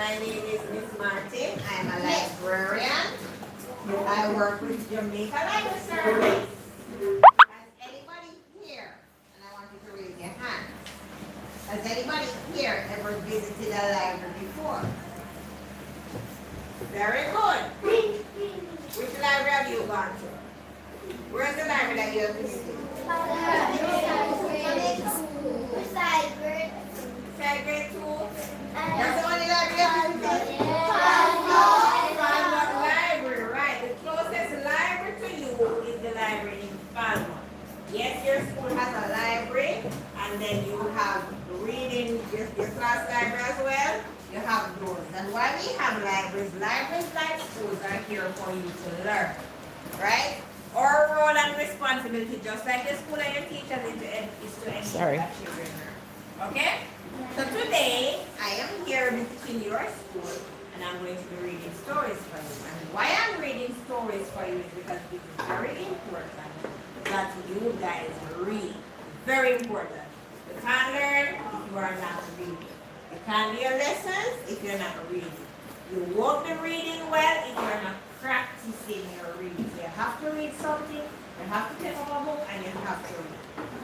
My name is Miss Martin. I'm a librarian. I work with Jamaica Library Service. Has anybody here, and I want you to raise your hand, has anybody here ever visited a library before? Very good. Which library have you gone to? Where's the library that you have visited? Side grade 2. That's the only library you have visited? Falmouth Library, right. The closest library to you is the library in Falmouth. Yes, your school has a library, and then you have reading, your class library as well. You have those. And why we have libraries like schools are here for you to learn, right? Our role and responsibility, just like the school and your teachers, is to ensure that children learn. Okay? So today, I am here visiting your school, and I'm going to be reading stories for you. And why I'm reading stories for you is because it is very important that you guys read. Very important. You can't learn if you are not reading. You can't do your lessons if you're not reading. You won't be reading well if you're not practicing your reading. So you have to read something, you have to pick up a book, and you have to read.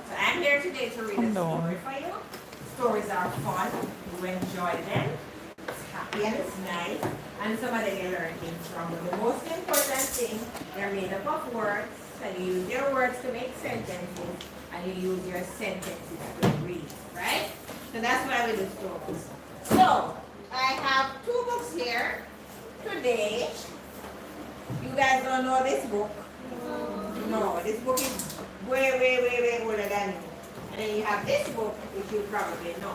So I'm here today to read a story for you. Stories are fun, you enjoy them, it's happy and it's nice, and some of them you learn things from. But the most important thing, they're made up of words, and you use your words to make sentences, and you use your sentences to read, right? So that's why we do stories. So, I have 2 books here today. You guys don't know this book? No, this book is way older than you. And then you have this book, which you probably know.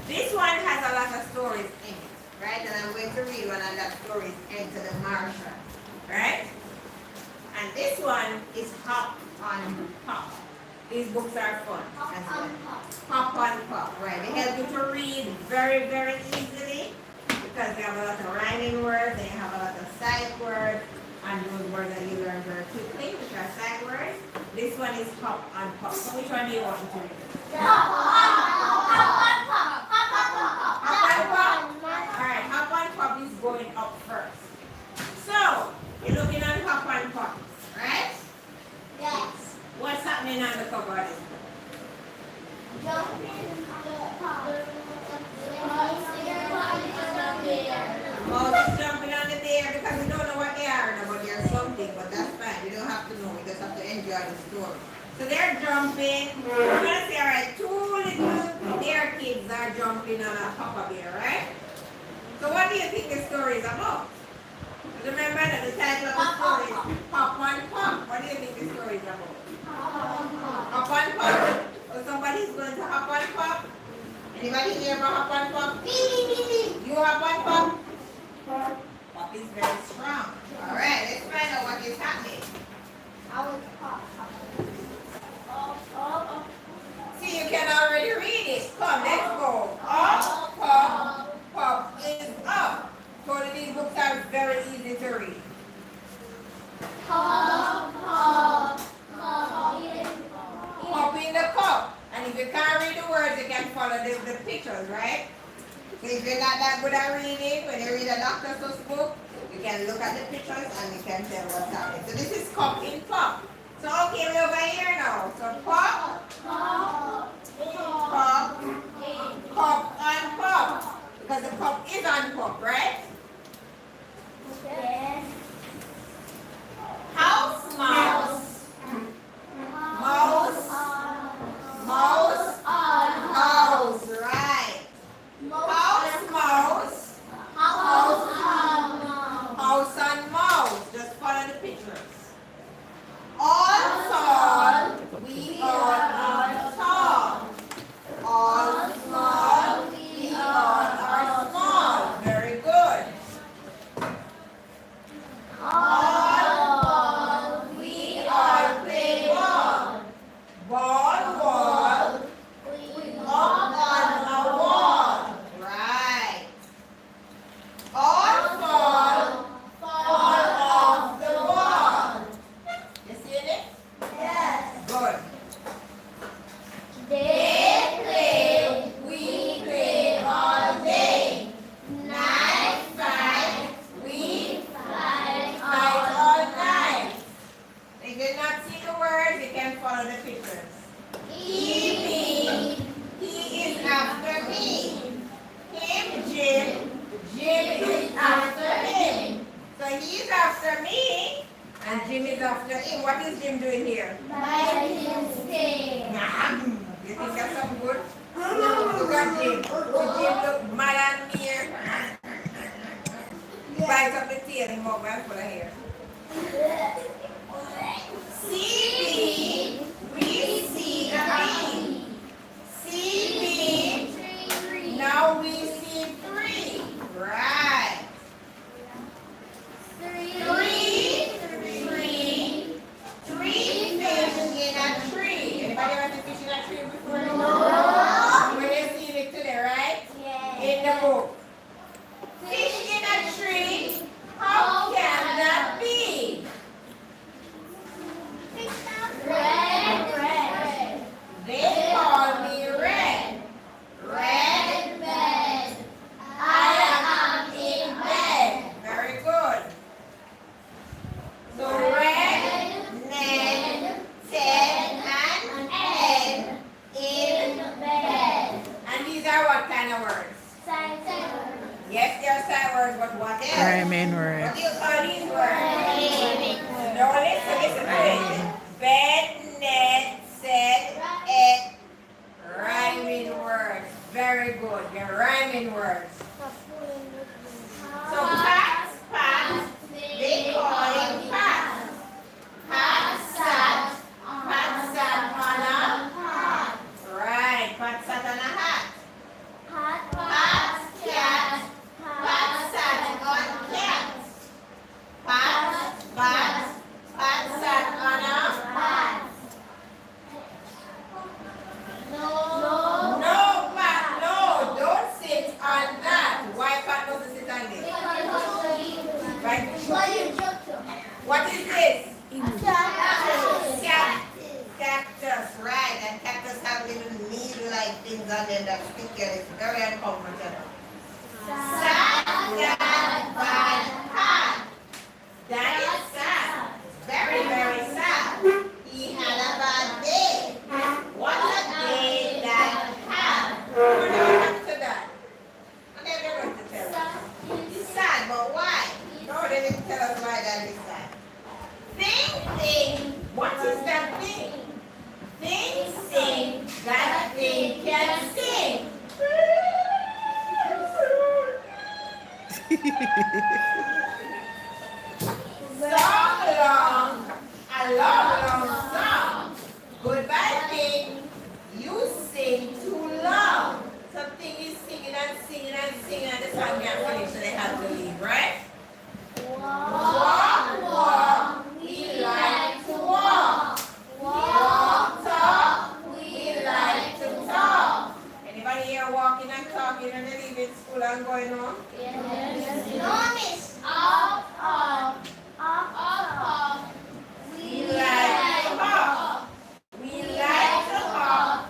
This one has a lot of stories in it, right? And I'm going to read one of that stories, Enter the Marshal, right? And this one is Hop on Pop. These books are fun. Hop on Pop, right? They help you to read very easily because they have a lot of rhyming words, they have a lot of sight words, and those words that you learn very quickly, which are sight words. This one is Hop on Pop. So which one do you want me to read? Hop on Pop. Alright, Hop on Pop is going up first. So, you're looking at Hop on Pop, right? Yes. What's happening on the cover of this book? Mouse is jumping on the bear because we don't know what they are, but they're something, but that's fine. We don't have to know, we just have to enjoy the story. So they're jumping. We're going to say, alright, 2 little bear kids are jumping on a papa bear, right? So what do you think the story is about? Remember that the title of the story is Hop on Pop. What do you think the story is about? Hop on Pop. So somebody's going to hop on Pop. Anybody here for hop on Pop? You hop on Pop? Pop is very strong. Alright, let's find out what is happening. See, you can already read it. Come, let's go. Up, pop, pop is up. So these books are very easy to read. Pop in the cup. And if you can't read the words, you can follow the pictures, right? So if you're not that good at reading, when you read a Dr. Seuss book, you can look at the pictures and you can tell what's happening. So this is cup in pop. So okay, we're over here now. So pop, pop, cup and pop. Because the cup is on pop, right? Yes. House mouse. Mouse. Mouse on house, right? House mouse. House on mouse. House on mouse. Just follow the pictures. All tall, we all are tall. All small, we all are small. Very good. All ball, we all play ball. Ball, ball. You think that's something good? Look at Jim. Jim look mad and here. Bites up the tail and mouth and full of hair. CB, we see three. CB, now we see three. Right. Three fish in a tree. Anybody ever seen fish in a tree before? No. We're just seeing it today, right? Yeah. In the book. Fish in a tree. How can that be? Red. They call me red. Red. I am in bed. Very good. So red, Ned, Ted, and Ed in bed. And these are what kind of words? Sight words. Yes, they are sight words, but what else? Rhyming words. What do you call these words? No, listen. Bed, Ned, said, Ed. Rhyming words. Very good. They're rhyming words. So Pat, they call him Pat. Pat sat on a hat. Right, Pat sat on a hat. Pat's cat. Pat sat on cat. Pat sat on a hat. No, Pat, no, don't sit on that. Why Pat doesn't sit on this? Right? What is this? Cactus, right? And cactus have little needle-like things on them that stick here. It's very uncomfortable. Sad, bad, hat. That is sad. Very, very sad. He had a bad day. What a day that had. What happened to that? And then they're going to tell us. He's sad, but why? No, they didn't tell us why that is sad. Thing. What is that thing? Thing, sing. That thing can sing. Song long, a long song. Goodbye, thing. You sing too long. Something is singing and singing and singing, and the song can't finish, so they have to leave, right? Walk, we like to walk. Talk, we like to talk. Anybody here walking and talking and they're leaving school and going home? Yes. No, miss. Up. We like to hop. We like to hop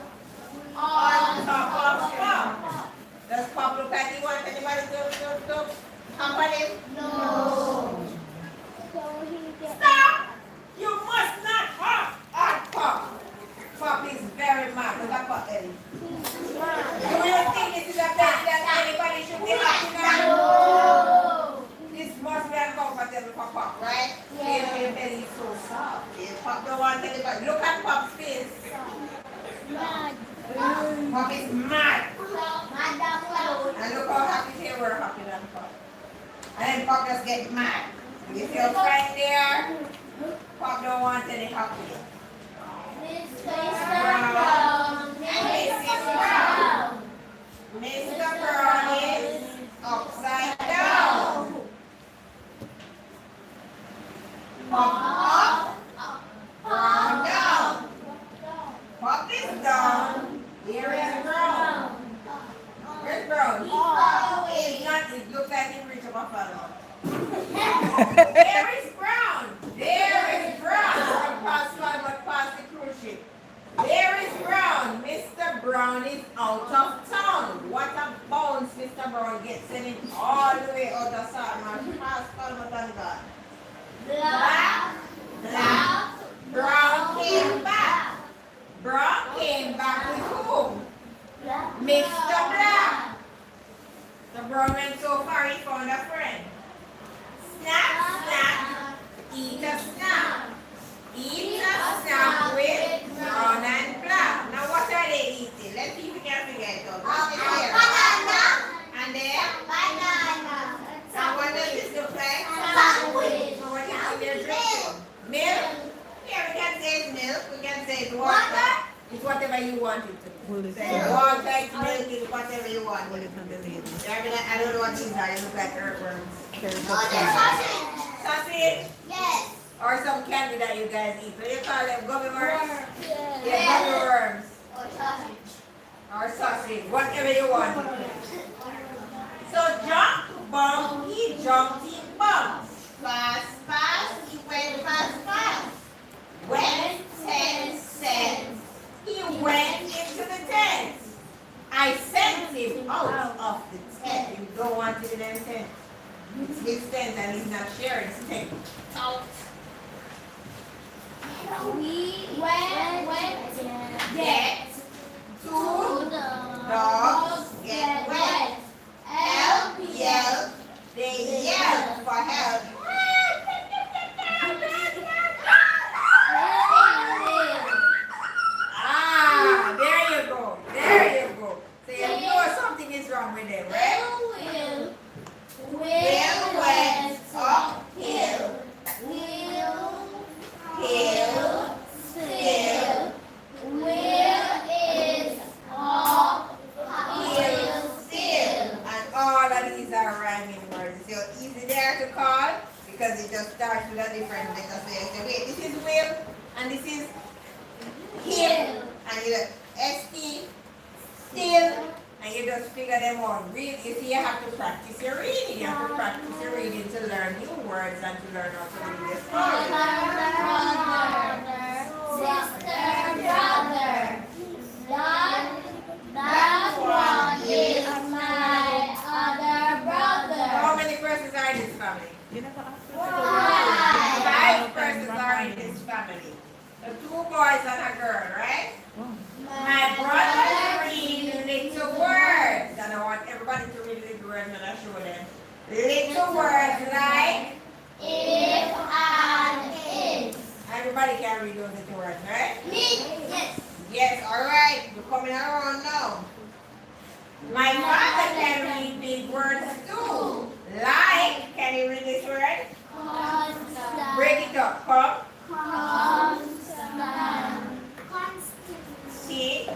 on top of stuff. Does Pop look like he wants anybody to hop on him? No. Stop! You must not hop on Pop. Pop is very mad. Look at Pop, Eddie. Do you think this is a place that anybody should be happy now? No. This must be uncomfortable for Pop, right? Yes. Your belly is so soft. Pop don't want anybody. Look at Pop's face. Mad. Pop is mad. And look how happy they were happy than Pop. And then Pop just get mad. If your friend there, Pop don't want any happy. Mr. Brown and Mrs. Brown. Mr. Brown is upside down. Pop up, Brown down. Pop is down. Here is Brown. Where's Brown? He's not. It looks like he reached up a fellow. There is Brown. There is Brown. Past the cruise ship. There is Brown. Mr. Brown is out of town. What a bounce Mr. Brown gets, sending all the way out of Saltmarsh past Palmatonga. Black. Brown came back. Brown came back with whom? Mr. Black. The Brown went so far he found a friend. Snack, eat a snack. Eat a snack with Brown and Black. Now what are they water, it's milk, it's whatever you want. Pull it on the lady. I don't know what these are. They look like earthworms. Oh, they're sausage. Sausage? Yes. Or some candy that you guys eat. What do you call them? Gummy worms? Yeah. Yeah, gummy worms. Or sausage. Or sausage. Whatever you want. So jump, bump, he jumped, he bumped. Fast, fast, he went fast, fast. When 10 cents, he went into the tent. I sent him out of the tent. You don't want him in the tent. It's his tent and he's not sharing his tent. Out. We went Get two dogs get wet. Help, yell. They yell for help. Ah, there you go. There you go. So you know something is wrong with them, right? Will went uphill. Hill, still. Will is up, hill, still. And all of these are rhyming words. So easy there to call because it just starts with a different letter. So you say, wait, this is will and this is hill. And you ST, still. And you just figure them out. Read, you see, you have to practice your reading. You have to practice your reading to learn new words and to learn how to read the story. That one is my other brother. How many persons are in this family? You never asked me. 5 persons are in this family. The 2 boys and a girl, right? My brother read little words. And I want everybody to read little words and I show them. Little words like If and is. everybody can read those little words, right? Me? Yes. Yes, alright. You're coming around now. My father can read big words too. Like, can you read this word? Constant. Break it up. Come. Constant. See.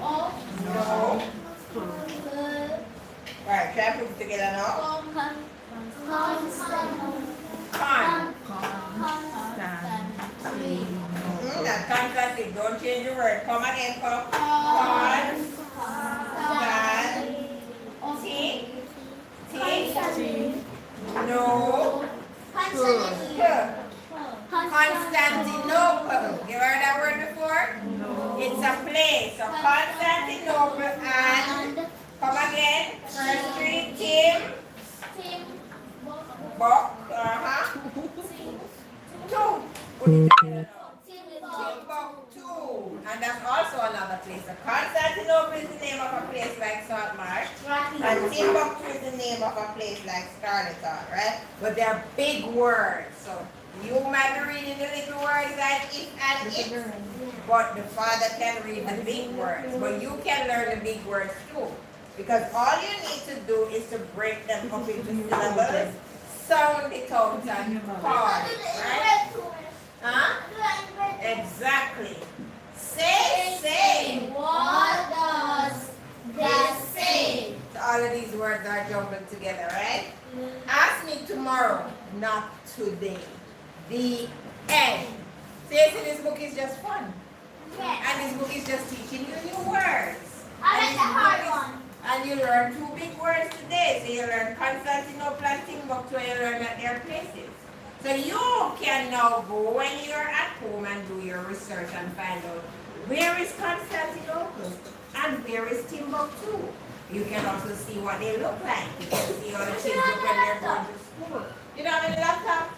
Oh. No. Right, try to put it together now. Constant. Con. Constant. That's fantastic. Don't change the word. Come again, come. Con. T. No. Constantinople. You heard that word before? No. It's a place. So Constantinople and come again. First three. Tim. Buck. Two. Put it together now. Timbuktu. And that's also another place. So Constantinople is the name of a place like Salt Marsh. And Timbuktu is the name of a place like Scarlet Hall, right? But they're big words. So you might be reading the little words like if and it. But the father can read the big words. But you can learn the big words too. Because all you need to do is to break them up into syllables, sound it out and call it, right? Huh? Exactly. Say. What does that say? So all of these words are jumbled together, right? Ask me tomorrow, not today. The end. See, this book is just fun. Yes. And this book is just teaching you new words. I like the hard one. And you learn 2 big words today. So you learn Constantinople and Timbuktu, and you learn at their places. So you can now go when you're at home and do your research and find out where is Constantinople and where is Timbuktu. You can also see what they look like. You can see all the children when they're going to school. You don't have any laptop?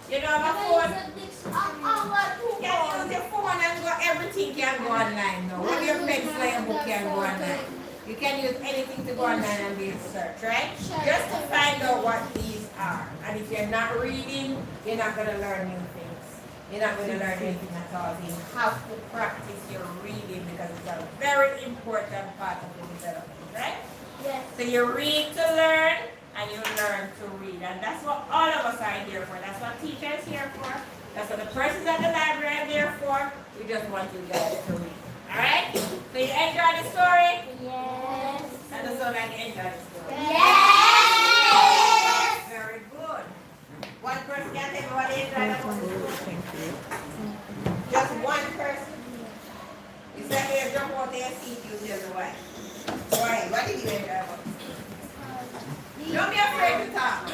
You don't have a phone? You can use your phone and go, everything can go online now. With your pencil and your book can go online. You can use anything to go online and do your search, right? Just to find out what these are. And if you're not reading, you're not going to learn new things. You're not going to learn anything at all. You have to practice your reading because it's a very important part of the development, right? Yes. So you read to learn and you learn to read. And that's what all of us are here for. That's what teachers are here for. That's what the persons at the library are there for. We just want you guys to read. Alright? So you enjoy the story? Yes. And the son like enjoy the story. Yes. Very good. One person can tell me what they enjoy the most. Thank you. Just one person. You said you jump out there and see if you just why. Why? What did you enjoy most? Don't be afraid to talk.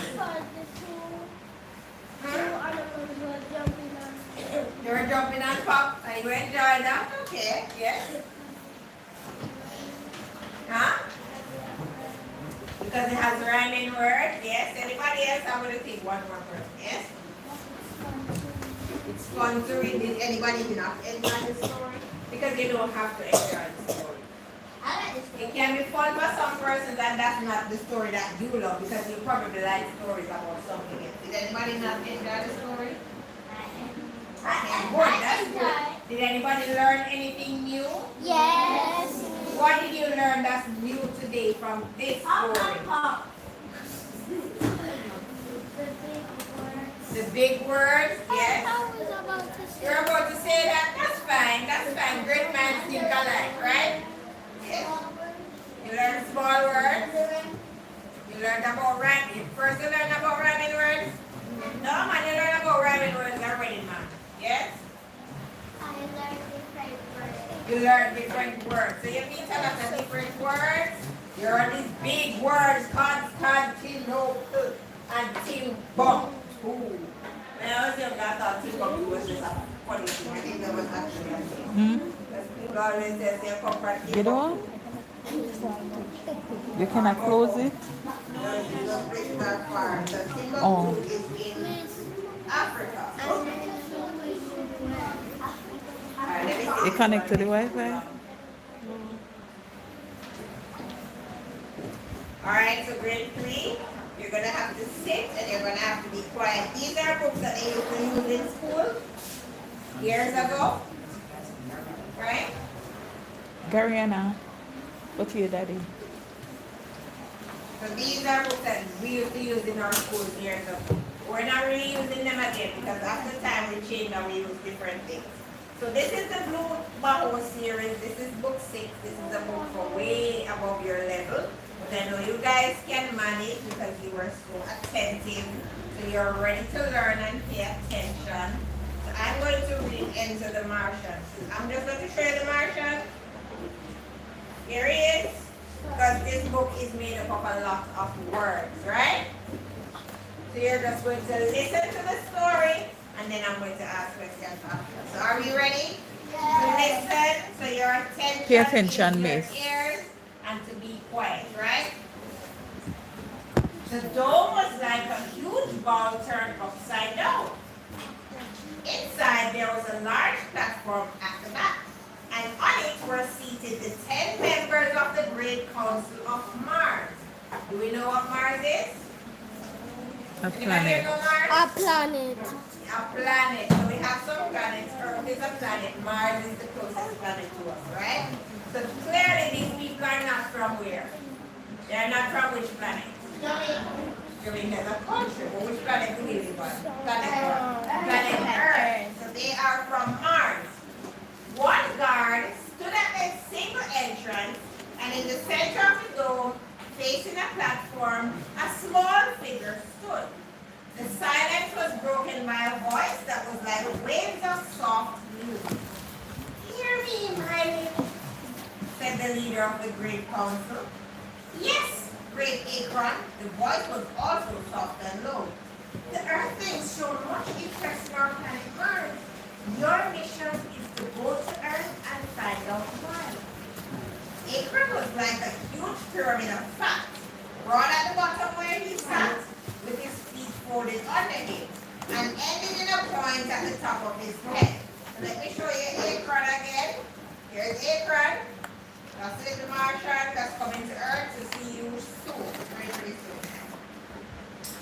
You were jumping on pop and you enjoyed that? Okay, yes. Huh? Because it has rhyming words, yes. Anybody else? I'm going to take one more person, yes? It's fun to read. Did anybody not enjoy the story? Because you don't have to enjoy the story. It can be fun for some persons and that's not the story that you love because you probably like stories about something else. Did anybody not enjoy the story? Good, that's good. Did anybody learn anything new? Yes. What did you learn that's new today from this story? The big words, yes. You're about to say that? That's fine, that's fine. Great minds think alike, right? Yes. You learned small words. You learned about rhyming. First you learned about rhyming words. No man, you learned about rhyming words already, man. Yes? You learn different words. So you need to tell us the different words. You learn these big words, Constantinople and Timbuktu. When I was young, I thought Timbuktu was just a funny thing. I think that was actually a thing. Because people always say they come from You Timbuktu. know? You cannot close it? No, you don't bring that far. So Timbuktu Oh. is in Africa. Alright, let me see. You connect to the Wi-Fi? Alright, so grade 3, you're going to have to sit and you're going to have to be quiet. These are books that they used to use in school years ago. Right? Gariana, what's your daddy? So these are books that we used to use in our schools years ago. We're not really using them again because after time we changed and we use different things. So this is the Blue Baho series. This is book 6. This is a book for way above your level. But I know you guys can manage because you were so attentive. So you're ready to learn and pay attention. So I'm going to read Enter the Martian. I'm just going to show you the Martian. Here he is. Because this book is made up of a lot of words, right? So you're just going to listen to the story and then I'm going to ask questions after. So are you ready? To listen, so your attention Pay attention, is miss. your ears and to be quiet, right? The dome was like a huge ball turned upside down. Inside there was a large platform at the back, and on it were seated the 10 members of the Great Council of Mars. Do we know what Mars is? A Anybody here planet. know Mars? A planet. A planet. So we have some planets. Earth is a planet. Mars is the closest planet to us, right? So clearly these people are not from where? They are not from which planet? Jamaica is a country. But which planet do we live on? Planet Earth. Planet Earth. So they are from Mars. One guard stood at a single entrance, and in the center of the dome, facing a platform, a small figure stood. The silence was broken by a voice that was like waves of soft music. "Hear me, my little," said the leader of the Great Council. "Yes, Great Akron." The voice was also soft and low. "The Earthlings show much interest in our planet Mars. Your mission is to go to Earth and find out why." Akron was like a huge pyramid of fat, broad at the bottom where he sat, with his feet folded under him, and ended in a point at the top of his head. Let me show you Akron again. Here's Akron. That's the little Martian that's coming to Earth to see you soon, very, very soon.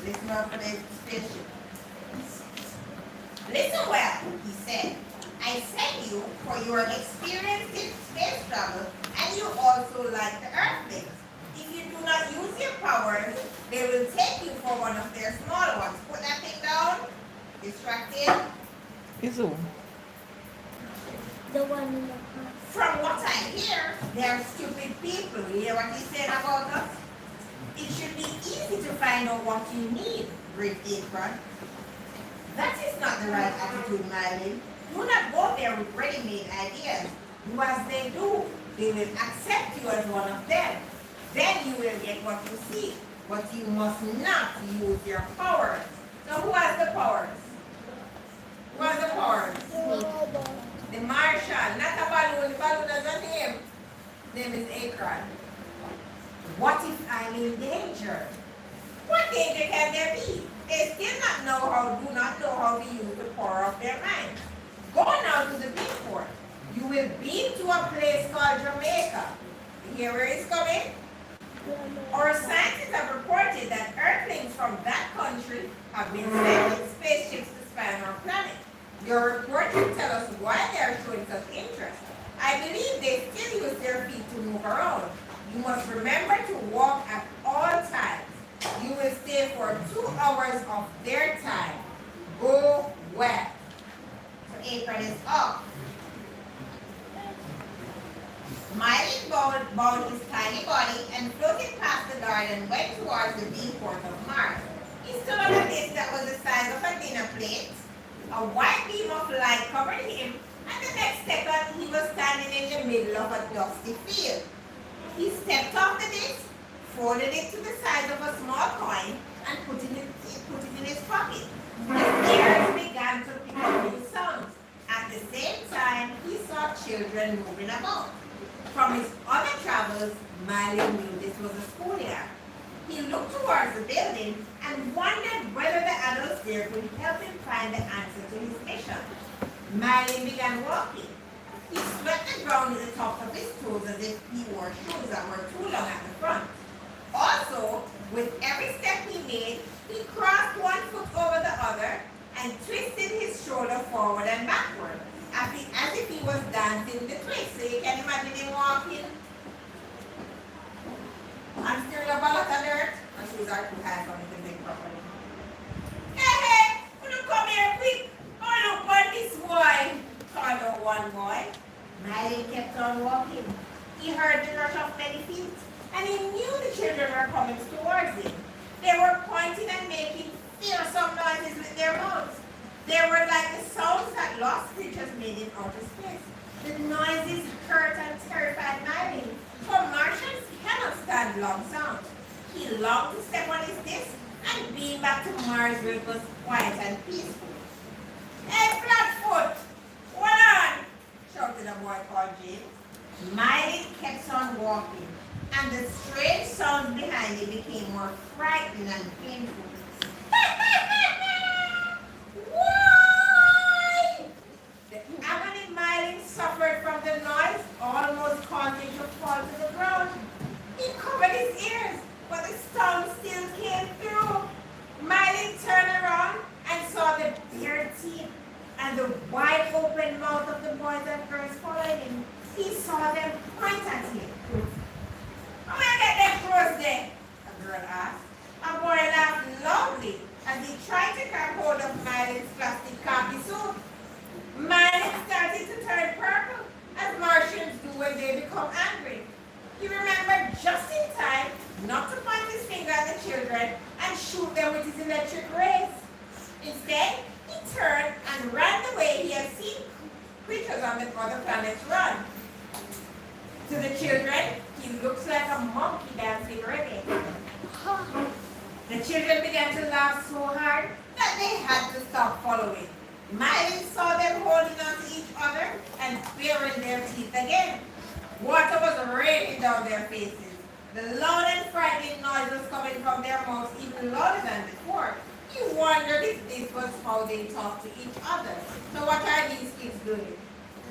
Listen up for the spaceship. "Listen well," he said. "I sent you for your experience in space travel, and you also like the Earthlings. If you do not use your powers, they will take you for one of their small ones." Put that thing down. Distracted. Izu. The one in the car. From what I hear, they're stupid people. You hear what he said about us? It should be easy to find out what you need, Great Akron. That is not the right attitude, Mylin. Do not go there with ready-made ideas. Do as they do. They will accept you as one of them. Then you will get what you seek. But you must not use your powers. Now who has the powers? Who has the powers? The marshal, not a balloon. The balloon has a name. Name is Akron. What if I'm in danger? What danger can there be? They still do not know how to use the power of their mind. Go now to the Beanport. You will be to a place called Jamaica. You hear where it's coming? Our scientists have reported that Earthlings from that country have been sent in spaceships to spy on our planet. Your report will tell us why they are showing such interest. I believe they still use their feet to move around. You must remember to walk at all times. You will stay for 2 hours of their time. Go well. So Akron is up. Miley bowed his tiny body and floated past the guard and went towards the Beanport of Mars. He stood on a disk that was the size of a dinner plate. A white beam of light covered him, and the next second he was standing in the middle of a dusty field. He stepped off the disc, folded it to the size of a small coin, and put it in his pocket. His ears began to pick up new sounds. At the same time, he saw children moving about. From his other travels, Miley knew this was a schoolyard. He looked towards the building and wondered whether the adults there could help him find the answer to his mission. Miley began walking. He swept the ground with the tops of his toes as if he wore shoes that were too long at the front. Also, with every step he made, he crossed one foot over the other and twisted his shoulder forward and backward, as if he was dancing the twist. So you can imagine him walking. I'm stirring up a lot of dirt. My shoes are too high for me to make properly. Hey, you come here quick. Oh, look what this boy. Called out one boy. Miley kept on walking. He heard the rush of many feet, and he knew the children were coming towards him. They were pointing and making fearsome noises with their mouths. They were like the sounds that lost creatures made in outer space. The noises hurt and terrified Miley, for Martians cannot stand long sounds. He longed to step on his disc and beam back to Mars where it was quiet and peaceful. Hey, Flatfoot! Hold on! Shouted a boy called James. Miley kept on walking, and the strange sounds behind him became more frightening and painful. Why? The agony Miley suffered from the noise almost caused him to fall to the ground. He covered his ears, but the sound still came through. Miley turned around and saw the bared teeth and the wide open mouth of the boys and girls following him. He saw them point at him. "How will I get them crows there?" a girl asked. A boy laughed loudly as he tried to grab hold of Miley's plastic khaki suit. Miley started to turn purple, as Martians do when they become angry. He remembered just in time not to point his finger at the children and shoot them with his electric rays. Instead, he turned and ran the way he had seen creatures on the other planets run. To the children, he looks like a monkey dancing reggae. The children began to laugh so hard that they had to stop following. Miley saw them holding on to each other and baring their teeth again. Water was raining down their faces. The loud and frightening noise was coming from their mouths even louder than before. He wondered if this was how they talked to each other. So what are these kids doing?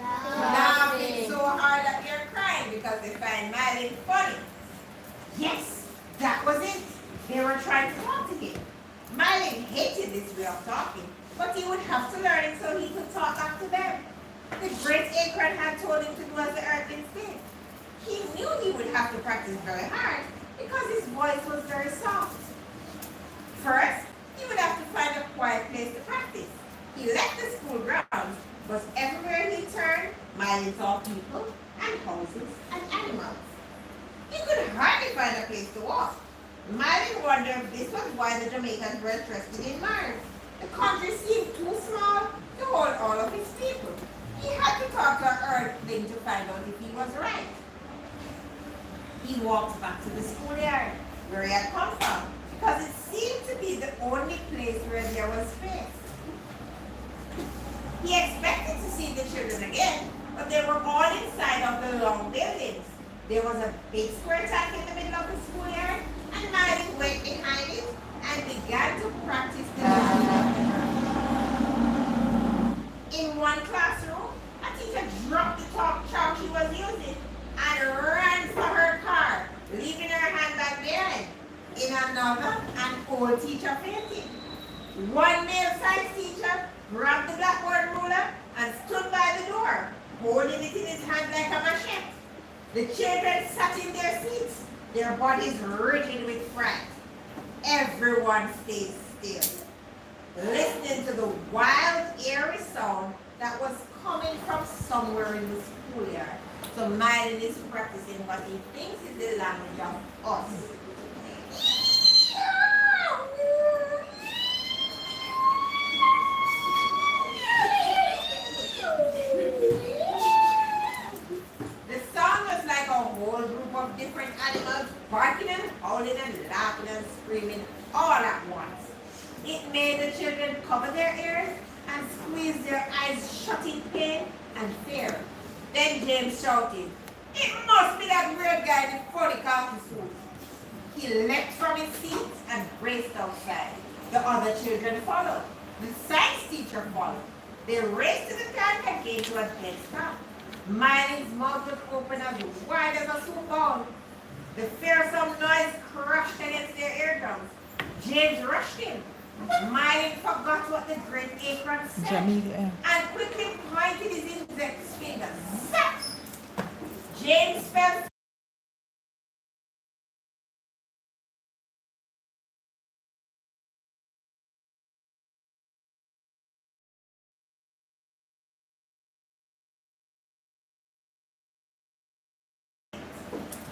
Laughing so hard that they're crying because they find Miley funny. Yes, that was it. They were trying to talk to him. Miley hated this way of talking, but he would have to learn it so he could talk back to them. The great Akron had told him to do as the Earthlings did. He knew he would have to practice very hard because his voice was very soft. First, he would have to find a quiet place to practice. He left the school grounds, but everywhere he turned, Miley Miley saw people and houses and animals. He could hardly find a place to walk. Miley wondered if this was why the Jamaicans were interested in Mars. The country seemed too small to hold all of its people. He had to talk to Earthling to find out if he was right. He walked back to the schoolyard where he had come from because it seemed to be the only place where there was space. He expected to see the children again, but they were all inside of the long buildings. There was a big square tank in the middle of the schoolyard, and Miley went behind it and began to practice the lesson. In one classroom, a teacher dropped the chalk she was using and ran for her car, leaving her handbag behind. In another, an old teacher fainted. One male science teacher grabbed the blackboard ruler and stood by the door, holding it in his hand like a machete. The children sat in their seats, their bodies rigid with fright. Everyone stayed still, listening to the wild, eerie sound that was coming from somewhere in the schoolyard. So Miley is practicing what he thinks is the language of us. The sound was like a whole group of different animals barking and howling and laughing and screaming all at once. It made the children cover their ears and squeeze their eyes shut in pain and fear. Then James shouted, "It must be that weird guy in the funny khaki suit." He leapt from his seat and raced outside. The other children followed. The science teacher followed. They raced to the tank and came to a dead stop. Miley's mouth was open as wide as a soup bowl. The fearsome noise crashed against their eardrums. James rushed in. Miley forgot what the great apron said Jamaica. and quickly pointed his index finger. Zap! James fell.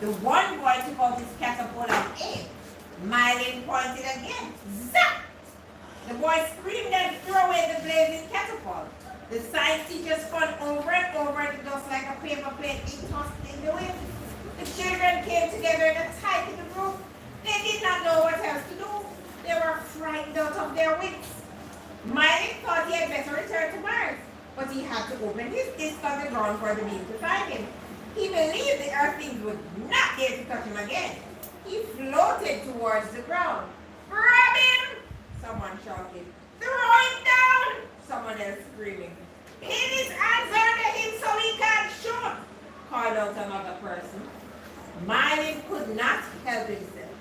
The one boy took out his catapult and aimed. Miley pointed again. Zap! The boy screamed and threw away the blazing catapult. The science teacher spun over and over the dust like a paper plate being tossed in the wind. The children came together in a tight little group. They did not know what else to do. They were frightened out of their wits. Miley thought he had better return to Mars, but he had to open his disc on the ground for the beam to find him. He believed the Earthlings would not dare to touch him again. He floated towards the ground. "Grab him!" someone shouted. "Throw him down!" someone else screaming. "Pin his hands under him so he can't shoot!" called out another person. Miley could not help himself.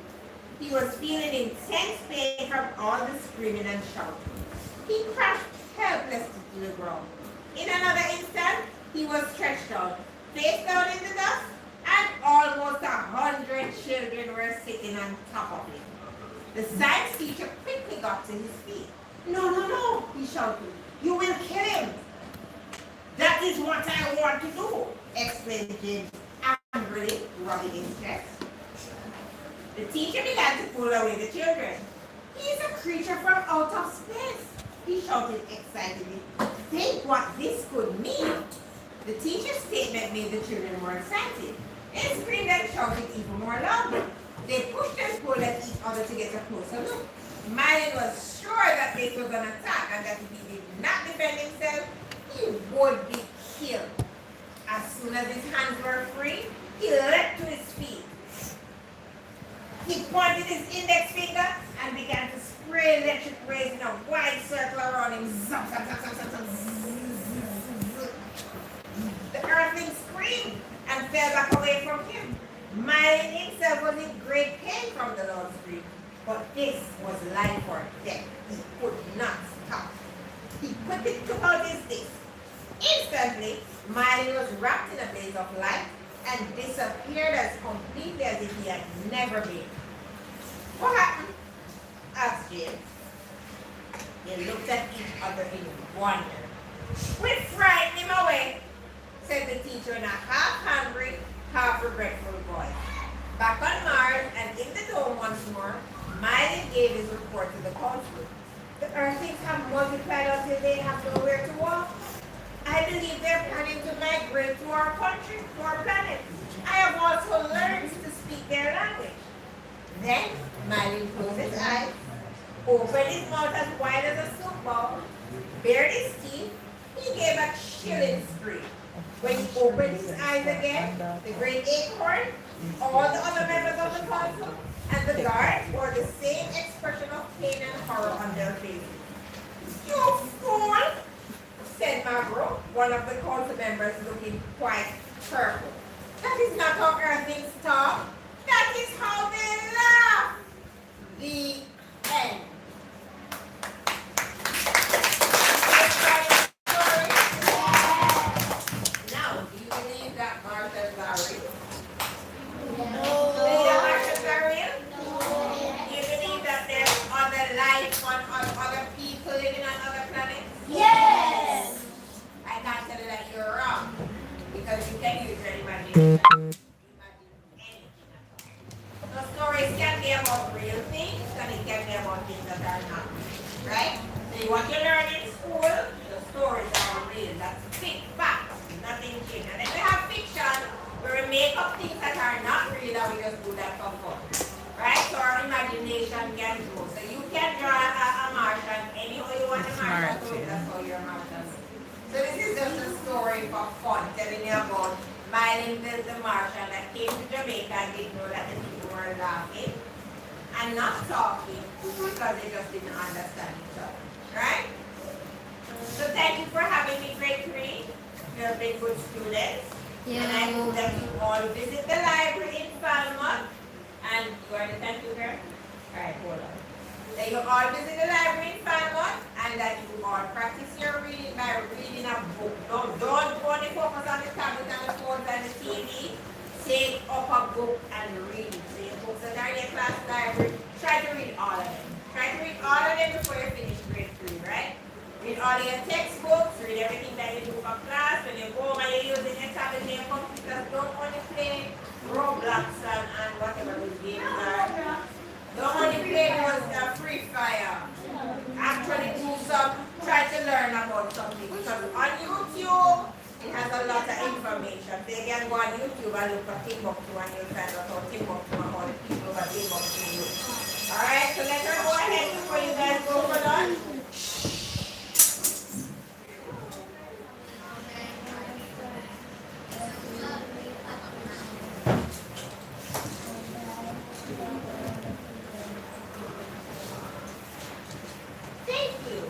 He was feeling intense pain from all the screaming and shouting. He crashed helplessly to the ground. In another instant, he was stretched out, face down in the dust, and almost 100 children were sitting on top of him. The science teacher quickly got to his feet. "No, no, no," he shouted. "You will kill him." "That is what I want to do," explained James, angrily rubbing his chest. The teacher began to pull away the children. "He is a creature from out of space," he shouted excitedly. "Think what this could mean." The teacher's statement made the children more excited. They screamed and shouted even more loudly. They pushed and pulled at each other to get a closer look. Miley was sure that this was an attack and that if he did not defend himself, he would be killed. As soon as his hands were free, he leapt to his feet. He pointed his index finger and began to spray electric rays in a wide circle around him. Zap, zap, zap, zap, zap, zap. The Earthling screamed and fell back away from him. Miley himself was in great pain from the loud scream, but this was life or death. He could not stop. He quickly took out his disc. Instantly, Miley was wrapped in a blaze of light and disappeared as completely as if he had never been. "What happened?" asked James. They looked at each other in wonder. "We frightened him away," said the teacher in a half hungry, half regretful voice. Back on Mars and in the dome once more, Miley gave his report to the council. The Earthlings have multiplied until they have nowhere to walk. I believe they're planning to migrate to our country, to our planet. I have also learned to speak their language. Then, Miley closed his eyes, opened his mouth as wide as a soup bowl, bared his teeth. He gave a chilling scream. When he opened his eyes again, the great acorn, all the other members of the council, and the guards wore the same expression of pain and horror on their faces. "You fool!" said Margot, one of the council members looking quite purple. "That is not how Earthlings talk. That is how they laugh." The end. Now, do you believe that Martha's are real? Do you believe that Martha's are real? Do you believe that there's other life on other people living on other planets? Yes. I can't tell you that you're wrong, because you can use your imagination. Imagine anything at all. So stories can be about real things, and it can be about things that are not real, right? So what you learn in school, the stories are real. That's facts, nothing changed. And then we have fiction, where we make up things that are not real, and we just do that for fun, right? So our imagination can grow. So you can draw a Martian any way you want a Martian to look. That's how your Martian looks. So this is just a story for fun, telling you about Miley the Martian that came to Jamaica and didn't know that the people were laughing and not talking because they just didn't understand each other, right? So thank you for having me, grade 3. You have been good students. Yeah. And I hope that you all visit the library in Falmouth. And you are the thank you, girl? Alright, hold on. That you all visit the library in Falmouth and that you all practice your reading by reading a book. Don't only focus on the tablet and the phones and the TV. Take up a book and read it. So your books that are in your class library, try to read all of them. Try to read all of them before you finish grade 3, right? Read all your textbooks, read everything that you do for class. When you go home and you're using your tablet and your computers, don't only play Roblox and whatever those games are. Don't only play those Free Fire. Actually do some, try to learn about something. Because on YouTube, it has a lot of information. So you can go on YouTube and look for Timbuktu and you'll find out how Timbuktu and all the people that Timbuktu do. Alright, so let her go ahead before you guys go for lunch. Thank you.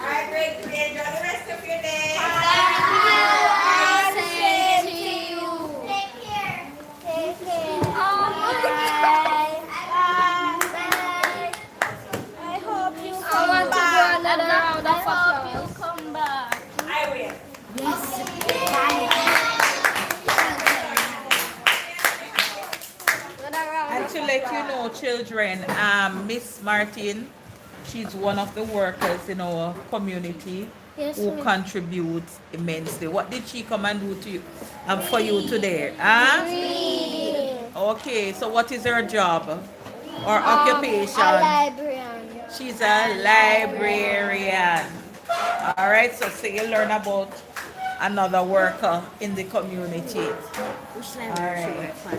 Alright, grade 3, enjoy the rest of your day. I will. And to let you know, children, Miss Martin, she's one of the workers in our community who contributes immensely. What did she come and do to you, for you today? Huh? Okay, so what is her job or occupation? A librarian. She's a librarian. All right, so you learn about another worker in the community. Which library she work for?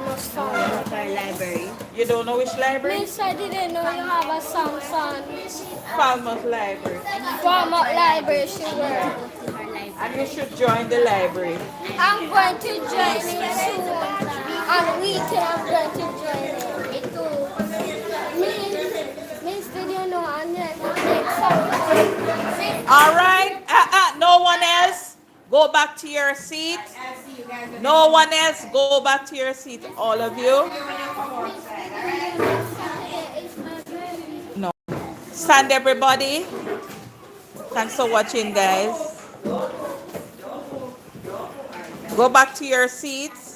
Most library. You don't know which library? Miss, I didn't know you have a Samsung. Falmouth Library. Falmouth Library she works. And you should join the library. I'm going to join it soon. On the weekend I'm going to join it. Me too. Miss, did you know I'm next All right. No one else. Go back to your seat. I'll see you guys. No one else. Go back to your seat. All of you. No. Stand, everybody. Thanks for watching, guys. Go back to your seats.